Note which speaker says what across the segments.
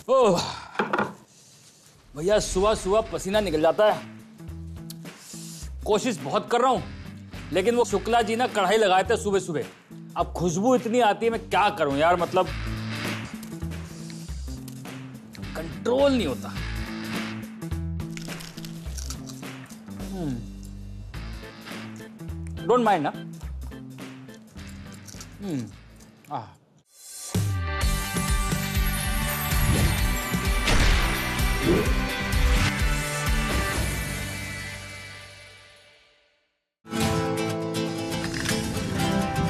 Speaker 1: ओह भैया, सुबह सुबह पसीना निकल जाता है। कोशिश बहुत कर रहा हूं, लेकिन वो शुक्ला जी ना कढ़ाई लगाए थे सुबह सुबह। अब खुशबू इतनी आती है, मैं क्या करूं यार, मतलब कंट्रोल नहीं होता। डोंट माइंड ना।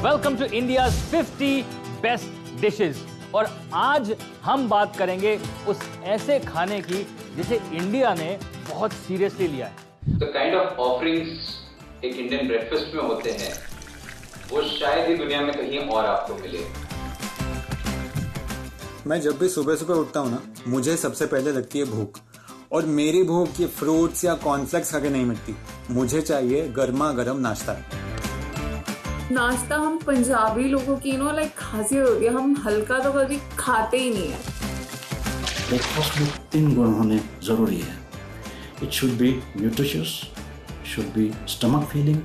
Speaker 1: Welcome to India's 50 best dishes. और आज हम बात करेंगे उस ऐसे खाने की जिसे इंडिया ने बहुत सीरियसली लिया है।
Speaker 2: The kind of offerings एक इंडियन ब्रेकफास्ट में होते हैं, वो शायद ही दुनिया में कहीं और आपको मिले।
Speaker 3: मैं जब भी सुबह सुबह उठता हूँ ना, मुझे सबसे पहले लगती है भूख। और मेरी भूख ये फ्रूट्स या कॉर्नफ्लेक्स खा के नहीं मिटती, मुझे चाहिए गर्मा गर्म नाश्ता।
Speaker 4: नाश्ता हम पंजाबी लोगों की लाइक खासियत होती है, हम हल्का तो कभी खाते ही नहीं है।
Speaker 5: ब्रेकफास्ट में 3 गुण होने जरूरी है। It should be nutritious, should be stomach feeling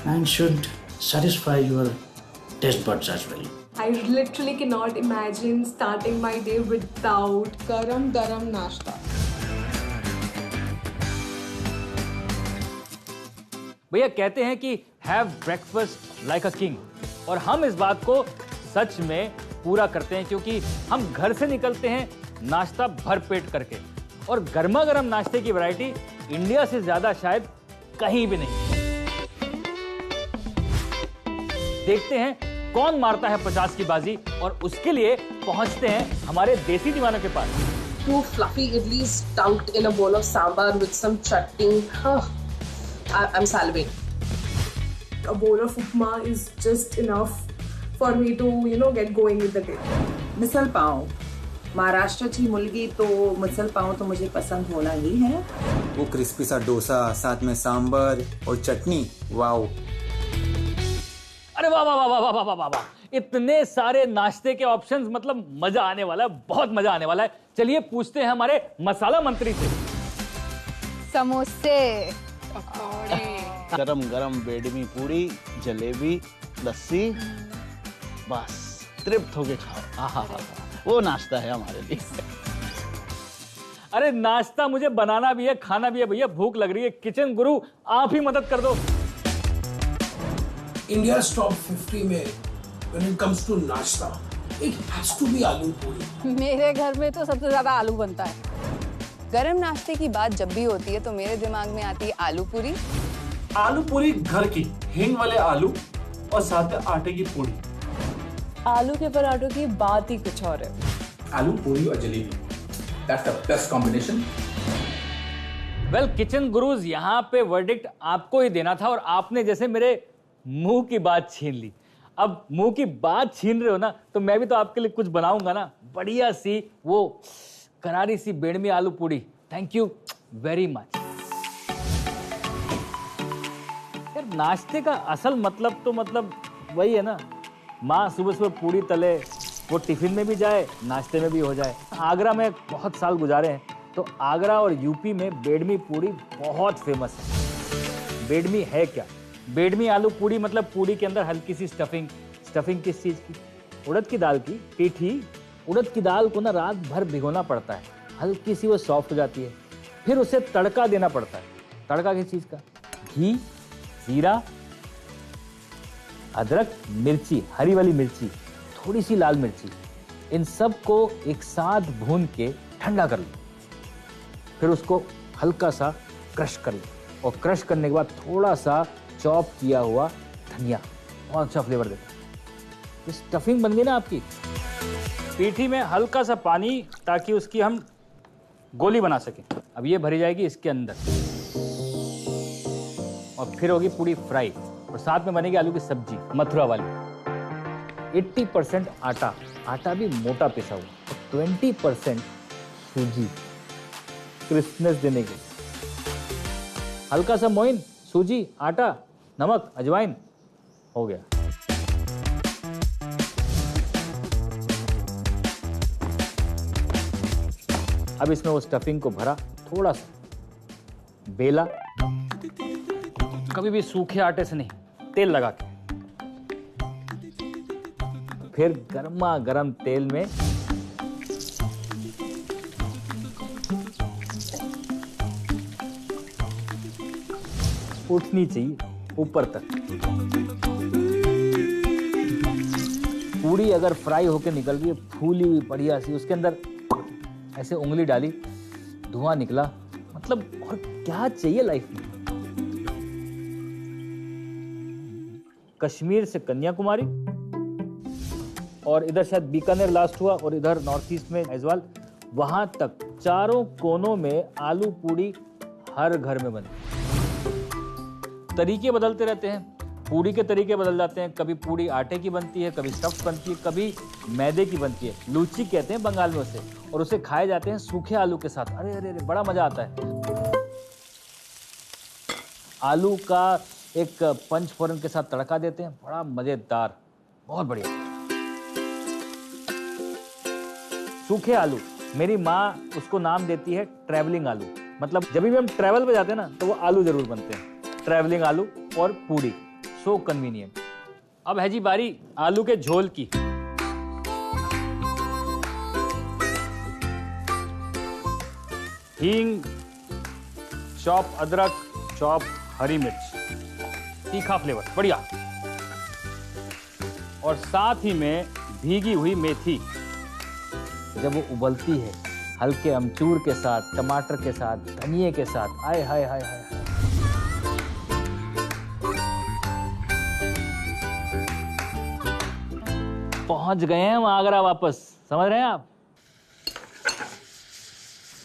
Speaker 5: and should satisfy your taste buds as well.
Speaker 6: I literally cannot imagine starting my day without garam nashta.
Speaker 1: भैया कहते हैं कि have breakfast like a king, और हम इस बात को सच में पूरा करते हैं, क्योंकि हम घर से निकलते हैं नाश्ता भर पेट करके, और गर्मा गर्म नाश्ते की वैरायटी इंडिया से ज्यादा शायद कहीं भी नहीं। देखते हैं कौन मारता है 50 की बाजी, और उसके लिए पहुंचते हैं हमारे देसी दीवानों के पास।
Speaker 7: 2 fluffy idlis dunked in a bowl of sambar with some chutney. I'm salivating.
Speaker 6: A bowl of upma is just enough for me to, get going with the day.
Speaker 8: Misal pav, Maharashtra की मुलगी, तो मिसल पाव तो मुझे पसंद होना ही है।
Speaker 3: वो क्रिस्पी सा डोसा, साथ में सांबर और चटनी, वाओ।
Speaker 1: अरे वाह वाह वाह वाह वाह वाह वाह, इतने सारे नाश्ते के ऑप्शंस, मतलब मजा आने वाला है, बहुत मजा आने वाला है। चलिए पूछते हैं हमारे मसाला मंत्री से।
Speaker 9: समोसे,
Speaker 10: गरम गरम बेडमी पूरी, जलेबी, लस्सी, बस तृप्त होके खाओ। आहा, वो नाश्ता है हमारे लिए।
Speaker 1: अरे नाश्ता मुझे बनाना भी है, खाना भी है भैया, भूख लग रही है। किचन गुरु आप ही मदद कर दो।
Speaker 11: India's top 50 में when it comes to नाश्ता, it has to be आलू पूरी।
Speaker 9: मेरे घर में तो सबसे ज्यादा आलू बनता है। गरम नाश्ते की बात जब भी होती है तो मेरे दिमाग में आती है आलू पूरी।
Speaker 12: आलू पूरी घर की, हिंग वाले आलू और साथ में आटे की पूरी।
Speaker 9: आलू के पराठों की बात ही कुछ और है।
Speaker 11: आलू पूरी और जलेबी, that's the best combination।
Speaker 1: Well kitchen gurus, यहाँ पे वर्डिक्ट आपको ही देना था, और आपने जैसे मेरे मुंह की बात छीन ली। अब मुंह की बात छीन रहे हो ना, तो मैं भी तो आपके लिए कुछ बनाऊंगा ना, बढ़िया सी वो करारी सी बेडमी आलू पूरी। Thank you very much. यार नाश्ते का असल मतलब तो मतलब वही है ना, माँ सुबह सुबह पूरी तले, वो टिफिन में भी जाए, नाश्ते में भी हो जाए। आगरा में बहुत साल गुजारे हैं, तो आगरा और यूपी में बेडमी पूरी बहुत फेमस है। बेडमी है क्या? बेडमी आलू पूरी मतलब पूरी के अंदर हल्की सी स्टफिंग। स्टफिंग किस चीज की? उड़द की दाल की पीठी। उड़द की दाल को ना रात भर भिगोना पड़ता है, हल्की सी वो सॉफ्ट हो जाती है, फिर उसे तड़का देना पड़ता है। तड़का किस चीज का? घी, जीरा, अदरक, मिर्ची, हरी वाली मिर्ची, थोड़ी सी लाल मिर्ची, इन सब को एक साथ भून के ठंडा कर लो, फिर उसको हल्का सा क्रश कर लो, और क्रश करने के बाद थोड़ा सा चॉप किया हुआ धनिया, बहुत अच्छा फ्लेवर देता है। स्टफिंग बन गई ना आपकी। पीठी में हल्का सा पानी, ताकि उसकी हम गोली बना सकें। अब ये भरी जाएगी इसके अंदर, और फिर होगी पूरी फ्राई, और साथ में बनेगी आलू की सब्जी मथुरा वाली। 80% आटा, आटा भी मोटा पिसा हुआ, और 20% सूजी, क्रिस्पनेस देने के। हल्का सा मोइन, सूजी, आटा, नमक, अजवाइन, हो गया। अब इसमें वो स्टफिंग को भरा, थोड़ा सा बेला, कभी भी सूखे आटे से नहीं, तेल लगा के, फिर गर्मा गर्म तेल में उठनी चाहिए ऊपर तक। पूरी अगर फ्राई होके निकल रही है, फूली हुई बढ़िया सी, उसके अंदर ऐसे उंगली डाली, धुआं निकला, मतलब और क्या चाहिए लाइफ में। कश्मीर से कन्याकुमारी और इधर शायद बीकानेर लास्ट हुआ और इधर नॉर्थ ईस्ट में ऐजवाल, वहां तक चारों कोनों में आलू पूड़ी हर घर में बने। तरीके बदलते रहते हैं, पूड़ी के तरीके बदल जाते हैं। कभी पूड़ी आटे की बनती है, कभी स्टफ बनती है, कभी मैदे की बनती है, लूची कहते हैं बंगाल में उसे, और उसे खाए जाते हैं सूखे आलू के साथ। अरे अरे अरे, बड़ा मजा आता है। आलू का एक पंच फोरन के साथ तड़का देते हैं, बड़ा मजेदार, बहुत बढ़िया। सूखे आलू, मेरी माँ उसको नाम देती है ट्रैवलिंग आलू, मतलब जब भी हम ट्रैवल पे जाते हैं ना तो वो आलू जरूर बनते हैं, ट्रैवलिंग आलू और पूड़ी, सो कन्वीनियंट। अब है जी बारी आलू के झोल की। हींग, चॉप अदरक, चॉप हरी मिर्च, तीखा फ्लेवर, बढ़िया। और साथ ही में भीगी हुई मेथी। जब वो उबलती है हल्के अमचूर के साथ, टमाटर के साथ, धनिये के साथ, आय हाय हाय हाय। पहुंच गए हैं हम आगरा वापस, समझ रहे हैं आप।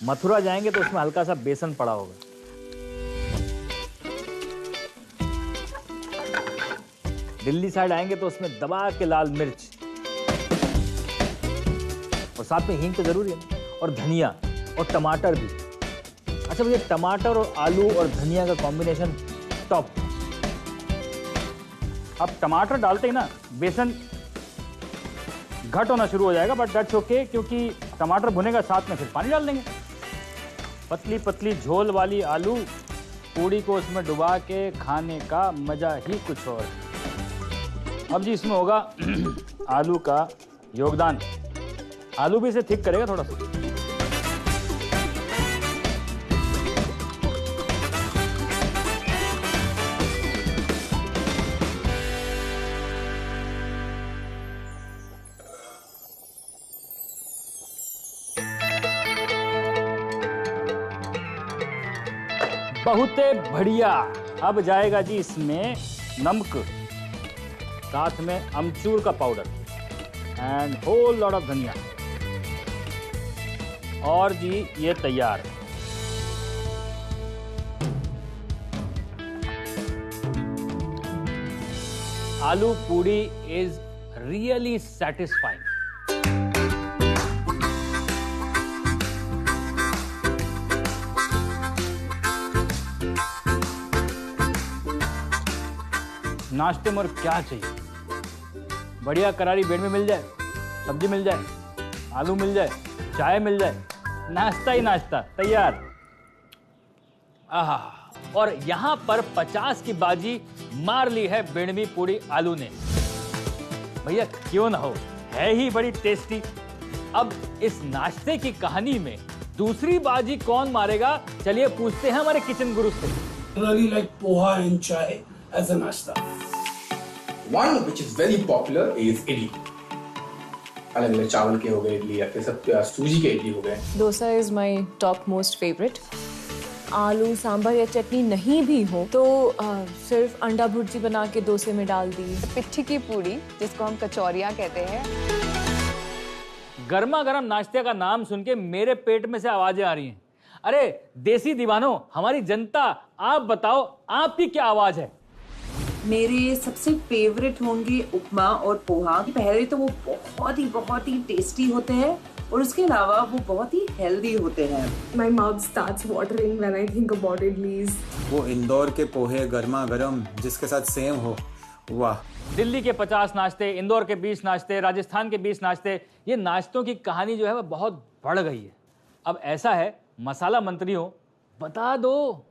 Speaker 1: मथुरा जाएंगे तो उसमें हल्का सा बेसन पड़ा होगा। दिल्ली साइड आएंगे तो उसमें दबा के लाल मिर्च, और साथ में हींग तो जरूरी है, और धनिया और टमाटर भी। अच्छा भैया, टमाटर और आलू और धनिया का कॉम्बिनेशन टॉप। अब टमाटर डालते ही ना बेसन घट होना शुरू हो जाएगा, बट दैट्स ओके, क्योंकि टमाटर भुनेगा, साथ में फिर पानी डाल देंगे। पतली पतली झोल वाली आलू पूड़ी को उसमें डुबा के खाने का मजा ही कुछ और। अब जी इसमें होगा आलू का योगदान। आलू भी इसे थिक करेगा थोड़ा सा। बहुत बढ़िया। अब जाएगा जी इसमें नमक, साथ में अमचूर का powder and whole lot of dhania, और जी ये तैयार। आलू पूड़ी इज रियली सैटिस्फाइंग। नाश्ते में और क्या चाहिए, बढ़िया करारी बेड में मिल जाए, सब्जी मिल जाए, आलू मिल जाए, चाय मिल जाए, नाश्ता ही नाश्ता तैयार। आहा, और यहां पर 50 की बाजी मार ली है बेडमी पूड़ी आलू ने। भैया क्यों ना हो, है ही बड़ी टेस्टी। अब इस नाश्ते की कहानी में दूसरी बाजी कौन मारेगा, चलिए पूछते हैं हमारे किचन गुरु से।
Speaker 11: Really like poha and chai as a nashta.
Speaker 13: One which is very popular is idli. अलग अलग चावल के हो गए इडली, या फिर सब सूजी के इडली हो गए।
Speaker 6: Dosa is my top most favourite. आलू सांभर या चटनी नहीं भी हो तो सिर्फ अंडा भुर्जी बना के डोसे में डाल दी।
Speaker 9: पिट्ठी की पूड़ी, जिसको हम कचौरियाँ कहते हैं।
Speaker 1: गर्मा गर्म नाश्ते का नाम सुन के मेरे पेट में से आवाजें आ रही हैं। अरे देसी दीवानों, हमारी जनता, आप बताओ आपकी क्या आवाज है।
Speaker 8: मेरे सबसे फेवरेट होंगे उपमा और पोहा। पहले तो वो बहुत ही टेस्टी होते हैं, और उसके अलावा वो बहुत ही हेल्दी होते हैं।
Speaker 6: My mouth starts watering when I think about idlis.
Speaker 3: वो इंदौर के पोहे गर्मा गर्म जिसके साथ सेम हो, वाह।
Speaker 1: दिल्ली के 50 नाश्ते, इंदौर के 20 नाश्ते, राजस्थान के 20 नाश्ते, ये नाश्तों की कहानी जो है वो बहुत बढ़ गई है। अब ऐसा है, मसाला मंत्री हो, बता दो।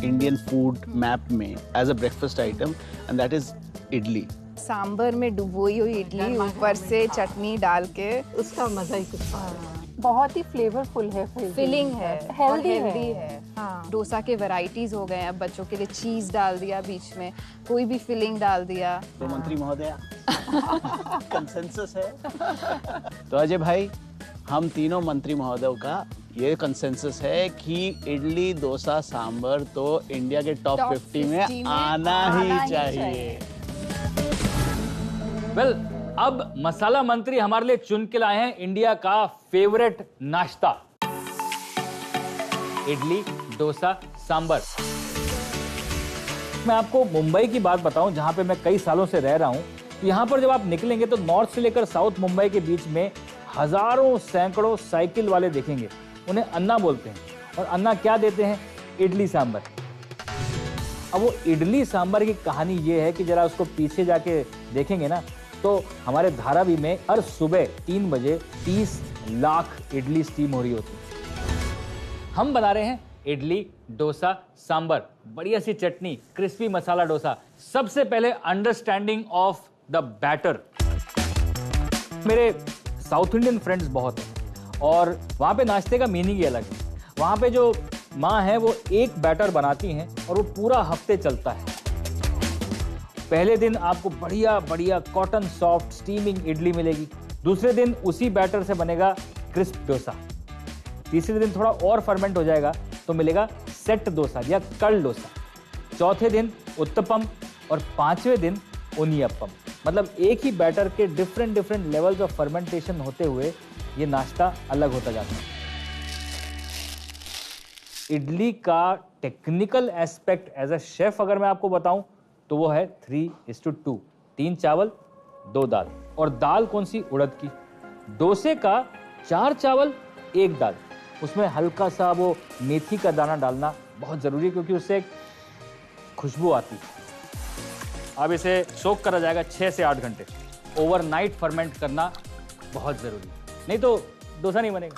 Speaker 10: इंडियन फूड मैप में as a breakfast item and that is idli.
Speaker 9: Sambar में डुबोई हुई इडली, ऊपर से चटनी डाल के,
Speaker 14: उसका मजा ही कुछ बहुत ही फ्लेवरफुल है,
Speaker 9: फिलिंग है,
Speaker 14: हेल्दी
Speaker 9: है। हाँ। डोसा के वैरायटीज हो गए हैं, अब बच्चों के लिए चीज डाल दिया बीच में, कोई भी फिलिंग डाल दिया।
Speaker 10: तो मंत्री महोदया कंसेंसस है। तो अजय भाई, हम तीनों मंत्री महोदयों का ये कंसेंसस है कि इडली डोसा सांबर तो इंडिया के टॉप 50 में आना ही चाहिए।
Speaker 1: वेल, अब मसाला मंत्री हमारे लिए चुन के लाए हैं इंडिया का फेवरेट नाश्ता, इडली डोसा सांबर। मैं आपको मुंबई की बात बताऊं, जहां पे मैं कई सालों से रह रहा हूं। तो यहां पर जब आप निकलेंगे तो नॉर्थ से लेकर साउथ मुंबई के बीच में हजारों सैकड़ों साइकिल वाले देखेंगे। उन्हें अन्ना बोलते हैं, और अन्ना क्या देते हैं? इडली सांबर। अब वो इडली सांबर की कहानी ये है कि जरा उसको पीछे जाके देखेंगे ना, तो हमारे धारावी में हर सुबह 3 बजे 30 लाख इडली स्टीम हो रही होती है। हम बना रहे हैं इडली डोसा सांबर, बढ़िया सी चटनी, क्रिस्पी मसाला डोसा। सबसे पहले अंडरस्टैंडिंग ऑफ द बैटर। मेरे साउथ इंडियन फ्रेंड्स बहुत हैं और वहाँ पे नाश्ते का मीनिंग ही अलग है। वहाँ पे जो माँ है वो एक बैटर बनाती हैं और वो पूरा हफ्ते चलता है। पहले दिन आपको बढ़िया बढ़िया कॉटन सॉफ्ट स्टीमिंग इडली मिलेगी। दूसरे दिन उसी बैटर से बनेगा क्रिस्प डोसा। तीसरे दिन थोड़ा और फर्मेंट हो जाएगा तो मिलेगा सेट डोसा या कर्ल डोसा। चौथे दिन उत्तपम और 5वें दिन उनियप्पम। मतलब एक ही बैटर के डिफरेंट लेवल्स ऑफ फर्मेंटेशन होते हुए ये नाश्ता अलग होता जाता है। इडली का technical aspect as a chef अगर मैं आपको बताऊं तो वो है 3:2, 3 चावल 2 दाल। और दाल कौन सी? उड़द की। डोसे का 4 चावल 1 दाल। उसमें हल्का सा वो मेथी का दाना डालना बहुत जरूरी है क्योंकि उससे एक खुशबू आती है। अब इसे सोक करा जाएगा 6 से 8 घंटे। ओवरनाइट फर्मेंट करना बहुत जरूरी है, नहीं तो डोसा नहीं बनेगा।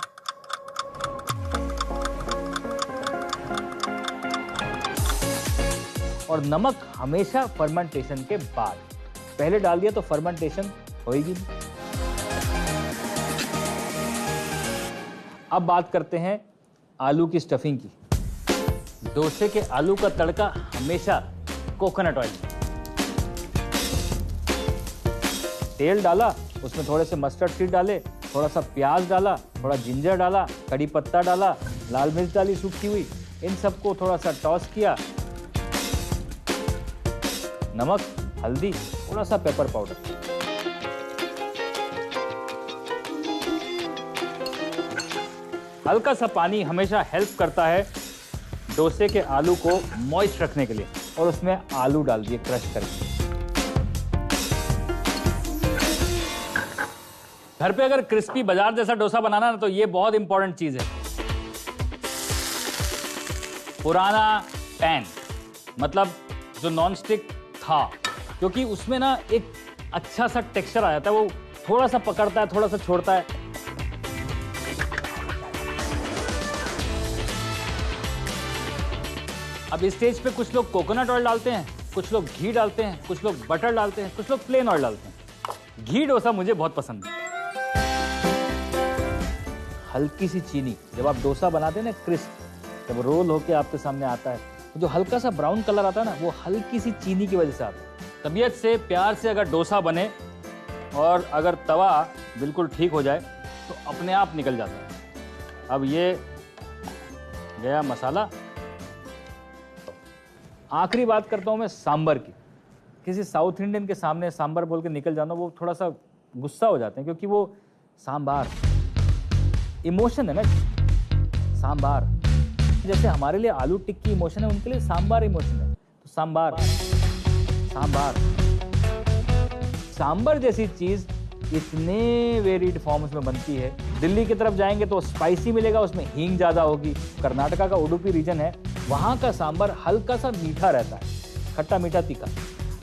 Speaker 1: और नमक हमेशा फर्मेंटेशन के बाद। पहले डाल दिया तो फर्मेंटेशन होएगी नहीं। अब बात करते हैं आलू की स्टफिंग की। डोसे के आलू का तड़का हमेशा कोकोनट ऑयल। तेल डाला, उसमें थोड़े से मस्टर्ड सीड डाले, थोड़ा सा प्याज डाला, थोड़ा जिंजर डाला, कड़ी पत्ता डाला, लाल मिर्च डाली सूखी हुई, इन सबको थोड़ा सा टॉस किया। नमक, हल्दी, थोड़ा सा पेपर पाउडर। हल्का सा पानी हमेशा हेल्प करता है डोसे के आलू को मॉइस्ट रखने के लिए। और उसमें आलू डाल दिए क्रश करके। घर पे अगर क्रिस्पी बाजार जैसा डोसा बनाना ना तो ये बहुत इंपॉर्टेंट चीज है। पुराना पैन, मतलब जो नॉन स्टिक था, क्योंकि उसमें ना एक अच्छा सा टेक्सचर आ जाता है। वो थोड़ा सा पकड़ता है, थोड़ा सा छोड़ता है। अब इस स्टेज पे कुछ लोग कोकोनट ऑयल डालते हैं, कुछ लोग घी डालते हैं, कुछ लोग बटर डालते हैं, कुछ लोग प्लेन ऑयल डालते हैं। घी डोसा मुझे बहुत पसंद है। हल्की सी चीनी, जब आप डोसा बनाते हैं ना क्रिस्प, जब रोल होके आपके सामने आता है, तो जो हल्का सा ब्राउन कलर आता है ना, वो हल्की सी चीनी की वजह से आता है। तबीयत से प्यार से अगर डोसा बने और अगर तवा बिल्कुल ठीक हो जाए तो अपने आप निकल जाता है। अब ये गया मसाला। आखिरी बात करता हूँ मैं सांबर की। किसी साउथ इंडियन के सामने सांबर बोल के निकल जाना, वो थोड़ा सा गुस्सा हो जाते हैं क्योंकि वो सांबार इमोशन है ना। सांबार जैसे हमारे लिए आलू टिक्की इमोशन है, उनके लिए सांबार इमोशन है। तो सांबार सांबार सांबर जैसी चीज इतने वेरिड फॉर्म्स में बनती है। दिल्ली की तरफ जाएंगे तो स्पाइसी मिलेगा, उसमें हींग ज्यादा होगी। कर्नाटका का उडुपी रीजन है, वहां का सांबर हल्का सा मीठा रहता है, खट्टा मीठा तीखा।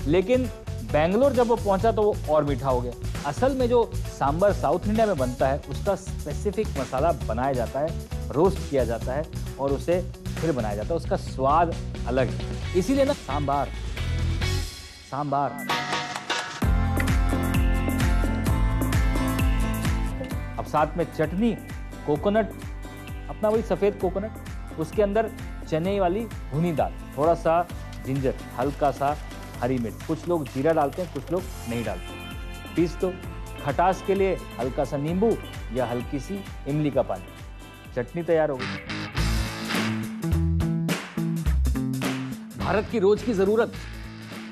Speaker 1: लेकिन बेंगलोर जब वो पहुंचा तो वो और मीठा हो गया। असल में जो सांबर साउथ इंडिया में बनता है उसका स्पेसिफिक मसाला बनाया जाता है, रोस्ट किया जाता है और उसे फिर बनाया जाता है, उसका स्वाद अलग है। इसीलिए ना सांबार सांबार। अब साथ में चटनी, कोकोनट, अपना वही सफेद कोकोनट, उसके अंदर चने वाली भुनी दाल, थोड़ा सा जिंजर, हल्का सा हरी मिर्च, कुछ लोग जीरा डालते हैं, कुछ लोग नहीं डालते। पीस दो। खटास के लिए हल्का सा नींबू या हल्की सी इमली का पानी, चटनी तैयार हो गई। भारत की रोज की जरूरत,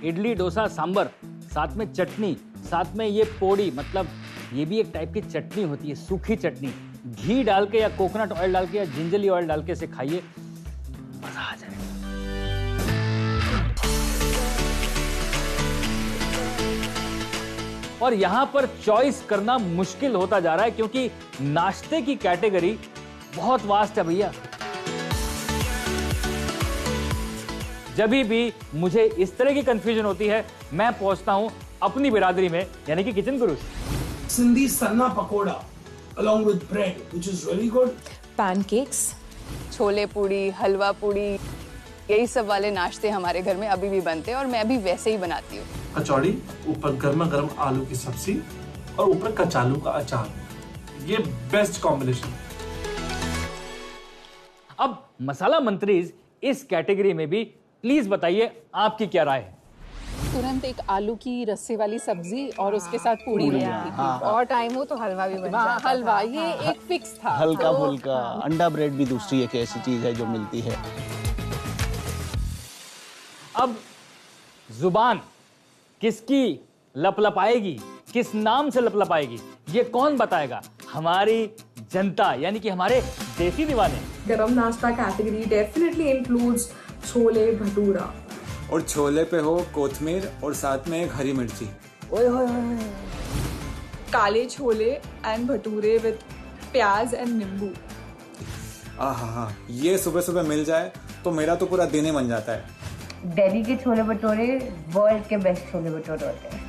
Speaker 1: इडली डोसा सांबर, साथ में चटनी, साथ में ये पोड़ी, मतलब ये भी एक टाइप की चटनी होती है, सूखी चटनी। घी डाल के या कोकोनट ऑयल डाल के या जिंजरली ऑयल डाल के इसे खाइए, मजा आ जाएगा। और यहां पर चॉइस करना मुश्किल होता जा रहा है क्योंकि नाश्ते की कैटेगरी बहुत वास्ट है भैया। जब भी मुझे इस तरह की कंफ्यूजन होती है, मैं पहुंचता हूं अपनी बिरादरी में, यानी कि kitchen Guru.
Speaker 11: Sindhi sanna pakoda along with bread, which is really good.
Speaker 6: Pancakes,
Speaker 9: छोले पूड़ी, हलवा पूड़ी, यही सब वाले नाश्ते हमारे घर में अभी भी बनते हैं और मैं भी वैसे ही बनाती हूँ।
Speaker 12: कचौड़ी, ऊपर गर्मा गर्म आलू की सब्जी और ऊपर कचालू का अचार, ये बेस्ट कॉम्बिनेशन।
Speaker 1: अब मसाला मंत्री इस कैटेगरी में भी प्लीज बताइए आपकी क्या राय है।
Speaker 14: तुरंत एक आलू की रस्से वाली सब्जी और उसके साथ पूड़ी बनती थी। और टाइम हो तो हलवा भी बन जाता था। हलवा ये एक फिक्स था।
Speaker 10: हल्का फुल्का अंडा ब्रेड भी दूसरी एक ऐसी चीज है जो मिलती है।
Speaker 1: अब जुबान किसकी लपलपाएगी, किस नाम से लपलपाएगी, ये कौन बताएगा? हमारी जनता, यानी कि हमारे देसी दीवाने।
Speaker 4: गरम नाश्ता category definitely includes chole bhatura,
Speaker 3: और छोले पे हो कोथमीर और साथ में एक हरी मिर्ची।
Speaker 4: ओए होए होए। काले छोले एंड भटूरे विद प्याज एंड नींबू।
Speaker 3: आहा, ये सुबह सुबह मिल जाए तो मेरा तो पूरा दिन ही बन जाता है।
Speaker 15: दिल्ली के छोले भटूरे वर्ल्ड के बेस्ट छोले भटूरे होते हैं।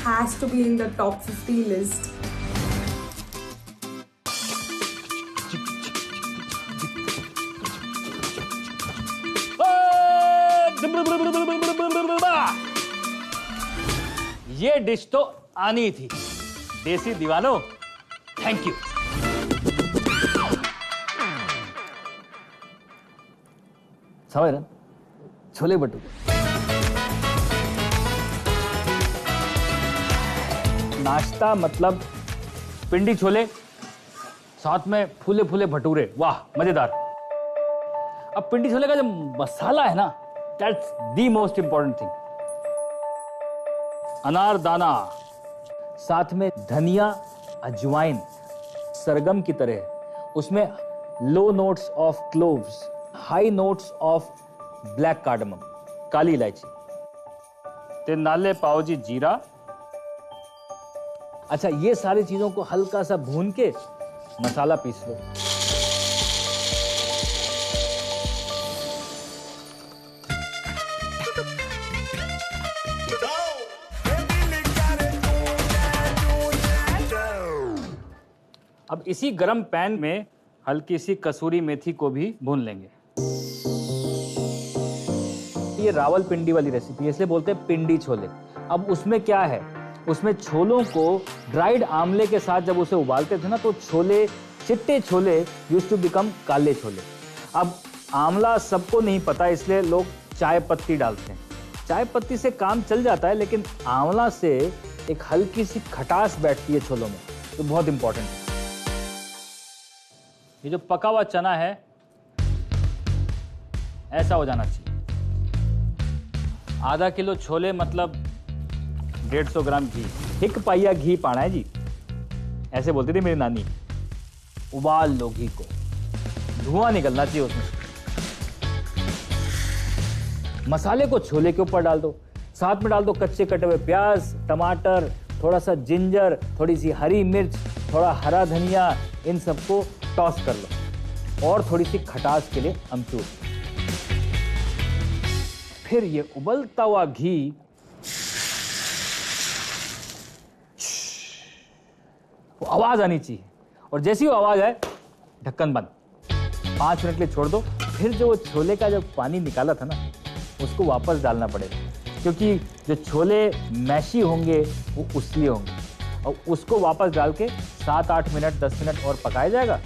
Speaker 4: Has to be in the top 50 list.
Speaker 1: ये डिश तो आनी थी। देसी दीवानों, थैंक यू। समझ रहे? छोले भटूरे नाश्ता मतलब पिंडी छोले, साथ में फूले फूले भटूरे, वाह मजेदार। अब पिंडी छोले का जो मसाला है ना, that's the most important thing. अनारदाना, साथ में धनिया, अजवाइन, सरगम की तरह, उसमें low notes of cloves, high notes of black cardamom, काली इलायची, ते नाले पाओ जी जीरा। अच्छा, ये सारी चीजों को हल्का सा भून के मसाला पीस लो। अब इसी गरम पैन में हल्की सी कसूरी मेथी को भी भून लेंगे। ये रावलपिंडी वाली रेसिपी, इसलिए बोलते हैं पिंडी छोले। अब उसमें क्या है, उसमें छोलों को ड्राइड आंवले के साथ जब उसे उबालते थे ना, तो छोले, चिट्टे छोले यूज्ड टू बिकम काले छोले। अब आंवला सबको नहीं पता, इसलिए लोग चाय पत्ती डालते हैं। चाय पत्ती से काम चल जाता है, लेकिन आंवला से एक हल्की सी खटास बैठती है छोलों में, तो बहुत इंपॉर्टेंट है। ये जो पका हुआ चना है ऐसा हो जाना चाहिए। आधा किलो छोले मतलब 150 ग्राम घी, एक पाइया घी पाना है जी, ऐसे बोलती थी मेरी नानी। उबाल लो घी को, धुआं निकलना चाहिए उसमें। मसाले को छोले के ऊपर डाल दो, साथ में डाल दो कच्चे कटे हुए प्याज, टमाटर, थोड़ा सा जिंजर, थोड़ी सी हरी मिर्च, थोड़ा हरा धनिया, इन सबको टॉस कर लो और थोड़ी सी खटास के लिए अमचूर। फिर ये उबलता हुआ घी वो आवाज आनी चाहिए, और जैसी वो आवाज आए ढक्कन बंद, 5 मिनट के लिए छोड़ दो। फिर जो वो छोले का जो पानी निकाला था ना, उसको वापस डालना पड़ेगा, क्योंकि जो छोले मैशी होंगे वो उसलिए होंगे, और उसको वापस डाल के 7-8 मिनट 10 मिनट और पकाया जाएगा।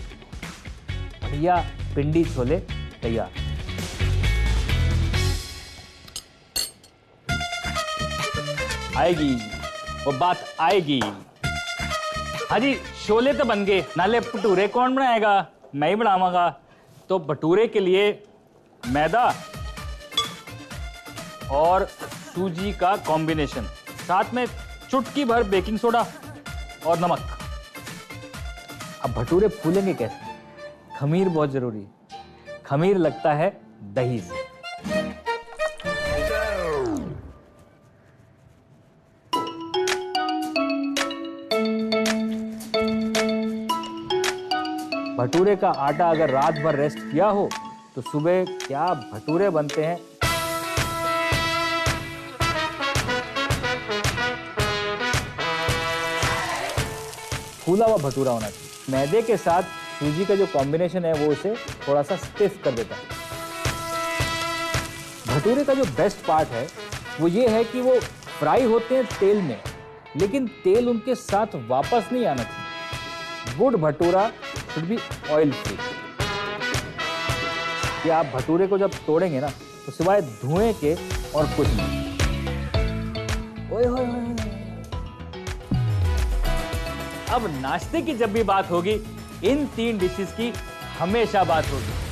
Speaker 1: बढ़िया पिंडी छोले तैयार। आएगी वो बात आएगी। हाँ जी, छोले तो बन गए, नाले भटूरे कौन बनाएगा? मैं ही बनाऊंगा। तो भटूरे के लिए मैदा और सूजी का कॉम्बिनेशन, साथ में चुटकी भर बेकिंग सोडा और नमक। अब भटूरे फूलेंगे कैसे? खमीर बहुत जरूरी है। खमीर लगता है दही से। भटूरे का आटा अगर रात भर रेस्ट किया हो तो सुबह क्या भटूरे बनते हैं। फूला हुआ भटूरा होना चाहिए। मैदे के साथ सूजी का जो कॉम्बिनेशन है वो उसे थोड़ा सा स्टिफ कर देता है। भटूरे का जो बेस्ट पार्ट है वो ये है कि वो फ्राई होते हैं तेल में, लेकिन तेल उनके साथ वापस नहीं आना चाहिए। Good bhatura should be oil free. कि आप भटूरे को जब तोड़ेंगे ना तो सिवाय धुएं के और कुछ नहीं। ओए होए होए। अब नाश्ते की जब भी बात होगी, इन 3 डिशेस की हमेशा बात होगी।